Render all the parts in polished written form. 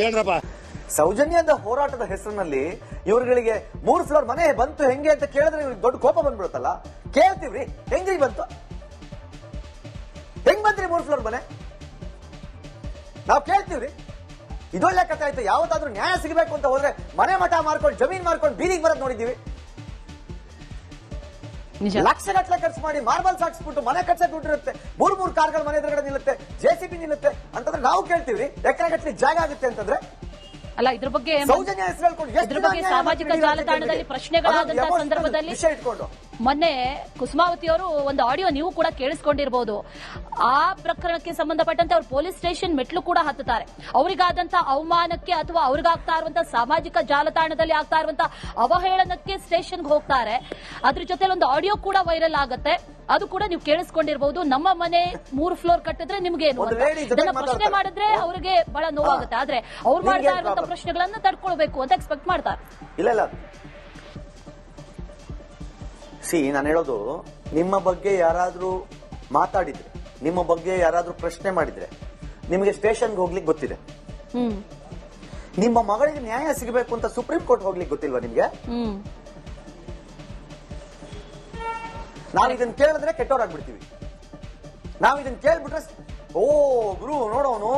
ಹೇಳ್ರಪ್ಪ. ಸೌಜನ್ಯದ ಹೋರಾಟದ ಹೆಸರಿನಲ್ಲಿ ಇವ್ರುಗಳಿಗೆ 3 ಫ್ಲೋರ್ ಮನೆ ಬಂತು ಹೆಂಗೆ ಅಂತ ಕೇಳಿದ್ರೆ ಇವ್ರಿಗೆ ದೊಡ್ಡ ಕೋಪ ಬಂದ್ಬಿಡುತ್ತಲ್ಲ. ಕೇಳ್ತೀವ್ರಿ, ಹೆಂಗ್ರಿ ಬಂತು, ಹೆಂಗ್ ಬಂದ್ರಿ 3 ಫ್ಲೋರ್ ಮನೆ? ನಾವ್ ಕೇಳ್ತೀವ್ರಿ. ಇದೊಳ್ಳೆ ಕಥೆ ಆಯ್ತು. ಯಾವತ್ತಾದ್ರೂ ನ್ಯಾಯ ಸಿಗಬೇಕು ಅಂತ ಹೋದ್ರೆ ಮನೆ ಮಠ ಮಾರ್ಕೊಂಡು ಜಮೀನ್ ಮಾರ್ಕೊಂಡು ಬೀದಿಗೆ ಬರೋದ್ ನೋಡಿದೀವಿ. ಲಕ್ಷಗಟ್ಟಲೆ ಖರ್ಚು ಮಾಡಿ ಮಾರ್ಬಲ್ಸ್ ಹಾಕ್ಸ್ಬಿಟ್ಟು ಮನೆ ಕಟ್ಸಕ್ ದುಡ್ಡಿರುತ್ತೆ, 3 ಕಾರ್ಗಳ ಮನೆ ಎದುರುಗಡೆ ನಿಲ್ಲುತ್ತೆ, ಜೆಸಿಬಿ ನಿಲ್ಲುತ್ತೆ ಅಂತಂದ್ರೆ ನಾವು ಕೇಳ್ತೀವ್ರಿ. ಎಕರೆಗಟ್ಟಲೆ ಜಾಗ ಆಗುತ್ತೆ ಅಂತಂದ್ರೆ ಅಲ್ಲ, ಇದ್ರ ಬಗ್ಗೆ ಸೌಜನ್ಯ ಹೆಸರು ಇದ್ರ ಬಗ್ಗೆ ಸಾಮಾಜಿಕ ಜಾಲತಾಣದಲ್ಲಿ ಪ್ರಶ್ನೆಗಳಾದಂತಹ ಸಂದರ್ಭದಲ್ಲಿ ಮೊನ್ನೆ ಕುಸುಮಾವತಿ ಅವರು ಒಂದು ಆಡಿಯೋ ನೀವು ಕೂಡ ಕೇಳಿಸ್ಕೊಂಡಿರಬಹುದು. ಆ ಪ್ರಕರಣಕ್ಕೆ ಸಂಬಂಧಪಟ್ಟಂತೆ ಅವರು ಪೊಲೀಸ್ ಸ್ಟೇಷನ್ ಮೆಟ್ಲು ಕೂಡ ಹತ್ತುತ್ತಾರೆ. ಅವರಿಗಾದಂತಹ ಅವಮಾನಕ್ಕೆ ಅಥವಾ ಅವ್ರಿಗಾಗ್ತಾ ಇರುವಂತಹ ಸಾಮಾಜಿಕ ಜಾಲತಾಣದಲ್ಲಿ ಆಗ್ತಾ ಇರುವಂತಹ ಅವಹೇಳನಕ್ಕೆ ಸ್ಟೇಷನ್ಗೆ ಹೋಗ್ತಾರೆ. ಅದ್ರ ಜೊತೆ ಒಂದು ಆಡಿಯೋ ಕೂಡ ವೈರಲ್ ಆಗುತ್ತೆ, ಅದು ಕೂಡ ನೀವು ಕೇಳಿಸ್ಕೊಂಡಿರಬಹುದು. ನಮ್ಮ ಮನೆ 3 ಫ್ಲೋರ್ ಕಟ್ಟಿದ್ರೆ ನಿಮ್ಗೇನು ಇದನ್ನ ಪ್ರಶ್ನೆ ಮಾಡಿದ್ರೆ ಅವ್ರಿಗೆ ಬಹಳ ನೋವಾಗುತ್ತೆ. ಆದ್ರೆ ಅವ್ರು ಮಾಡ್ತಾ ಇರುವಂತಹ ಪ್ರಶ್ನೆಗಳನ್ನ ತಡ್ಕೊಳ್ಬೇಕು ಅಂತ ಎಕ್ಸ್ಪೆಕ್ಟ್ ಮಾಡ್ತಾರೆ. ಇಲ್ಲ ನಾನು ಹೇಳೋದು, ನಿಮ್ಮ ಬಗ್ಗೆ ಯಾರಾದ್ರೂ ಮಾತಾಡಿದ್ರೆ, ನಿಮ್ಮ ಬಗ್ಗೆ ಯಾರಾದ್ರೂ ಪ್ರಶ್ನೆ ಮಾಡಿದ್ರೆ ನಿಮಗೆ ಸ್ಟೇಷನ್ಗೆ ಹೋಗ್ಲಿಕ್ಕೆ ಗೊತ್ತಿದೆ. ನಿಮ್ಮ ಮಗಳಿಗೆ ನ್ಯಾಯ ಸಿಗಬೇಕು ಅಂತ ಸುಪ್ರೀಂ ಕೋರ್ಟ್ ಹೋಗ್ಲಿಕ್ಕೆ ಗೊತ್ತಿಲ್ವಾ ನಿಮ್ಗೆ? ನಾವು ಇದನ್ನ ಕೇಳಿದ್ರೆ ಕೆಟ್ಟವರಾಗ್ಬಿಡ್ತೀವಿ. ನಾವು ಇದನ್ನ ಕೇಳ್ಬಿಟ್ರೆ ಓ ಗುರು ನೋಡೋನು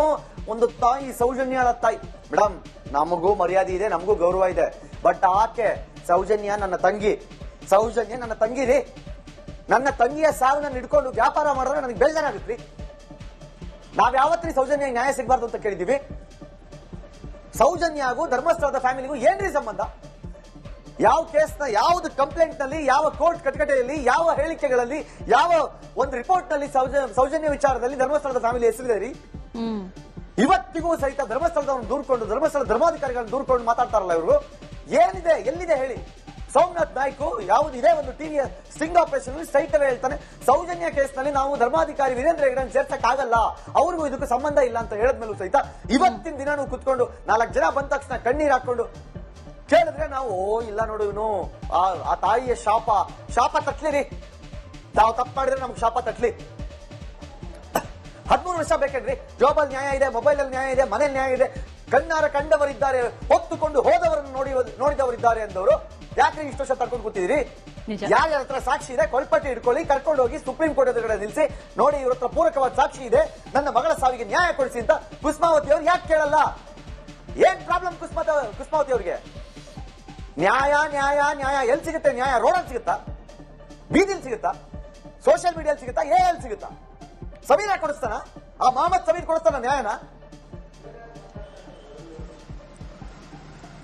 ಒಂದು ತಾಯಿ, ಸೌಜನ್ಯಳ ತಾಯಿ. ಮೇಡಮ್, ನಮಗೂ ಮರ್ಯಾದೆ ಇದೆ, ನಮಗೂ ಗೌರವ ಇದೆ. ಬಟ್ ಆಕೆ ಸೌಜನ್ಯ ನನ್ನ ತಂಗಿ, ಸೌಜನ್ಯ ನನ್ನ ತಂಗಿ ರೀ. ನನ್ನ ತಂಗಿಯ ಸಾವನ್ನ ಹಿಡ್ಕೊಂಡು ವ್ಯಾಪಾರ ಮಾಡಿದ್ರೆ ನನಗೆ ಬೇಜಾರಾಗುತ್ತೆ. ನಾವ್ ಯಾವತ್ರಿ ಸೌಜನ್ಯ ನ್ಯಾಯ ಸಿಗಬಾರ್ದು ಅಂತ ಕೇಳಿದೀವಿ? ಸೌಜನ್ಯಗೂ ಧರ್ಮಸ್ಥಳದ ಫ್ಯಾಮಿಲಿಗೂ ಏನ್ರಿ ಸಂಬಂಧ? ಯಾವ ಕೇಸ್ನ, ಯಾವ್ದು ಕಂಪ್ಲೇಂಟ್ ನಲ್ಲಿ, ಯಾವ ಕೋರ್ಟ್ ಕಟಕಟೆಯಲ್ಲಿ, ಯಾವ ಹೇಳಿಕೆಗಳಲ್ಲಿ, ಯಾವ ಒಂದು ರಿಪೋರ್ಟ್ ನಲ್ಲಿ ಸೌಜನ್ಯ ವಿಚಾರದಲ್ಲಿ ಧರ್ಮಸ್ಥಳದ ಫ್ಯಾಮಿಲಿ ಹೆಸರಿದೆ ರೀ? ಇವತ್ತಿಗೂ ಸಹಿತ ಧರ್ಮಸ್ಥಳದವ್ರನ್ನ ದೂರ್ಕೊಂಡು, ಧರ್ಮಸ್ಥಳ ಧರ್ಮಾಧಿಕಾರಿಗಳನ್ನ ದೂರ್ಕೊಂಡು ಮಾತಾಡ್ತಾರಲ್ಲ ಇವರು. ಏನಿದೆ, ಎಲ್ಲಿದೆ ಹೇಳಿ? ಸೋಮನಾಥ್ ನಾಯ್ಕು ಯಾವುದಿದೆ ಒಂದು ಟಿವಿಯ ಸ್ಟಿಂಗ್ ಆಪರೇಷನ್ ಸ್ಟ್ರೈಟ್ ಅವೇ ಹೇಳ್ತಾನೆ, ಸೌಜನ್ಯ ಕೇಸ್ನಲ್ಲಿ ನಾವು ಧರ್ಮಾಧಿಕಾರಿ ವೀರೇಂದ್ರ ಹೆಗಡೆಯನ್ನು ಸೇರ್ಸಕ್ ಆಗಲ್ಲ, ಅವ್ರಿಗೂ ಇದಕ್ಕೂ ಸಂಬಂಧ ಇಲ್ಲ ಅಂತ ಹೇಳಿದ್ಮೇಲೂ ಸಹಿತ ಇವತ್ತಿನ ದಿನ ನಾವು ಕುತ್ಕೊಂಡು 4 ಜನ ಬಂದ ತಕ್ಷಣ ಕಣ್ಣೀರ್ ಹಾಕೊಂಡು ಕೇಳಿದ್ರೆ ನಾವು ಇಲ್ಲ ನೋಡು ಇವನು ಆ ತಾಯಿಯ ಶಾಪ ತಟ್ಲಿ ರೀ. ತಾವು ತಪ್ಪು ಮಾಡಿದ್ರೆ ನಮ್ಗೆ ಶಾಪ ತಟ್ಲಿ. 13 ವರ್ಷ ಬೇಕೇನ್ರಿ? ಜಾಬಲ್ ನ್ಯಾಯ ಇದೆ, ಮೊಬೈಲ್ ಅಲ್ಲಿ ನ್ಯಾಯ ಇದೆ, ಮನೇಲಿ ನ್ಯಾಯ ಇದೆ. ಕಣ್ಣಾರ ಕಂಡವರಿದ್ದಾರೆ, ಹೊತ್ತುಕೊಂಡು ಹೋದವರನ್ನು ನೋಡಿದವರಿದ್ದಾರೆ ಅಂದವರು ಯಾಕ್ರಿ ಇಷ್ಟು ವರ್ಷ ತರ್ಕೊಂಡು ಕೂತಿದ್ರಿ? ಯಾರ ಹತ್ರ ಸಾಕ್ಷಿ ಇದೆ ಕೊಲ್ಪಟ್ಟಿ ಇಟ್ಕೊಳ್ಳಿ, ಕರ್ಕೊಂಡು ಹೋಗಿ ಸುಪ್ರೀಂ ಕೋರ್ಟ್ ಎದುರುಗಡೆ ನಿಲ್ಲಿಸಿ, ನೋಡಿ ಇವ್ರ ಹತ್ರ ಪೂರಕವಾದ ಸಾಕ್ಷಿ ಇದೆ, ನನ್ನ ಮಗಳ ಸಾವಿಗೆ ನ್ಯಾಯ ಕೊಡಿಸಿ ಅಂತ ಕುಸುಮಾವತಿ ಅವ್ರು ಯಾಕೆ ಕೇಳಲ್ಲ? ಏನ್ ಪ್ರಾಬ್ಲಮ್ ಕುಸುಮಾವತಿ ಅವ್ರಿಗೆ? ನ್ಯಾಯ ನ್ಯಾಯ ನ್ಯಾಯ ಎಲ್ಲಿ ಸಿಗುತ್ತೆ? ನ್ಯಾಯ ರೋಡಲ್ಲಿ ಸಿಗುತ್ತಾ? ಬೀದಿಲ್ ಸಿಗುತ್ತಾ? ಸೋಷಿಯಲ್ ಮೀಡಿಯಲ್ಲಿ ಸಿಗುತ್ತಾ? ಎಲ್ಲಿ ಸಿಗುತ್ತಾ? ಸಮೀರ ಕೊಡಿಸ್ತಾನ? ಆ ಮೊಹಮ್ಮದ್ ಸಮೀರ್ ಕೊಡಿಸ್ತಾನ ನ್ಯಾಯನ?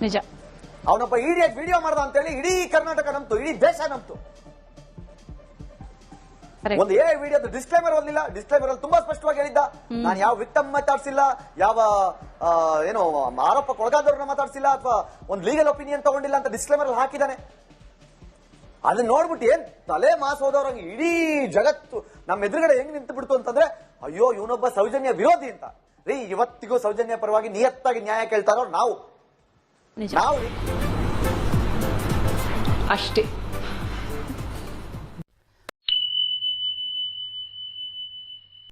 ನಿಜ. ಅವನೊಬ್ಬ ಇಡಿಯಟ್ ವಿಡಿಯೋ ಮಾಡ್ದ ಅಂತೇಳಿ ಇಡೀ ಕರ್ನಾಟಕ ನಂಬ್ತು, ಇಡೀ ದೇಶ ನಂಬ್ತು. ಒಂದು ವಿಡಿಯೋದ ಡಿಸ್ಕ್ಲೇಮರ್ ಓದಲಿಲ್ಲ. ಡಿಸ್ಕ್ಲೇಮರ್ ಅಲ್ಲಿ ತುಂಬಾ ಸ್ಪಷ್ಟವಾಗಿ ಹೇಳಿದ್ದ, ನಾನು ಯಾವ ವಿಕ್ಟಮ್ ಮಾತಾಡ್ಸಿಲ್ಲ, ಯಾವ ಏನೋ ಆರೋಪಕ್ಕೊಳಗಾದವ್ರನ್ನ ಮಾತಾಡ್ಸಿಲ್ಲ, ಅಥವಾ ಒಂದು ಲೀಗಲ್ ಒಪಿನಿಯನ್ ತಗೊಂಡಿಲ್ಲ ಅಂತ ಡಿಸ್ಕ್ಲೇಮರ್ ಅಲ್ಲಿ ಹಾಕಿದ್ದಾನೆ. ಅದನ್ನ ನೋಡ್ಬಿಟ್ಟು ಏನ್ ತಲೆ ಮಾಸ್ ಹೋದವ್ರಂಗೆ ಇಡೀ ಜಗತ್ತು ನಮ್ಮ ಎದುರುಗಡೆ ಹೆಂಗ್ ನಿಂತು ಬಿಡ್ತು ಅಂತಂದ್ರೆ, ಅಯ್ಯೋ ಇವನೊಬ್ಬ ಸೌಜನ್ಯ ವಿರೋಧಿ ಅಂತ. ರೀ, ಇವತ್ತಿಗೂ ಸೌಜನ್ಯ ಪರವಾಗಿ ನಿಯತ್ತಾಗಿ ನ್ಯಾಯ ಕೇಳ್ತಾರೋ ನಾವು ಅಷ್ಟೇ.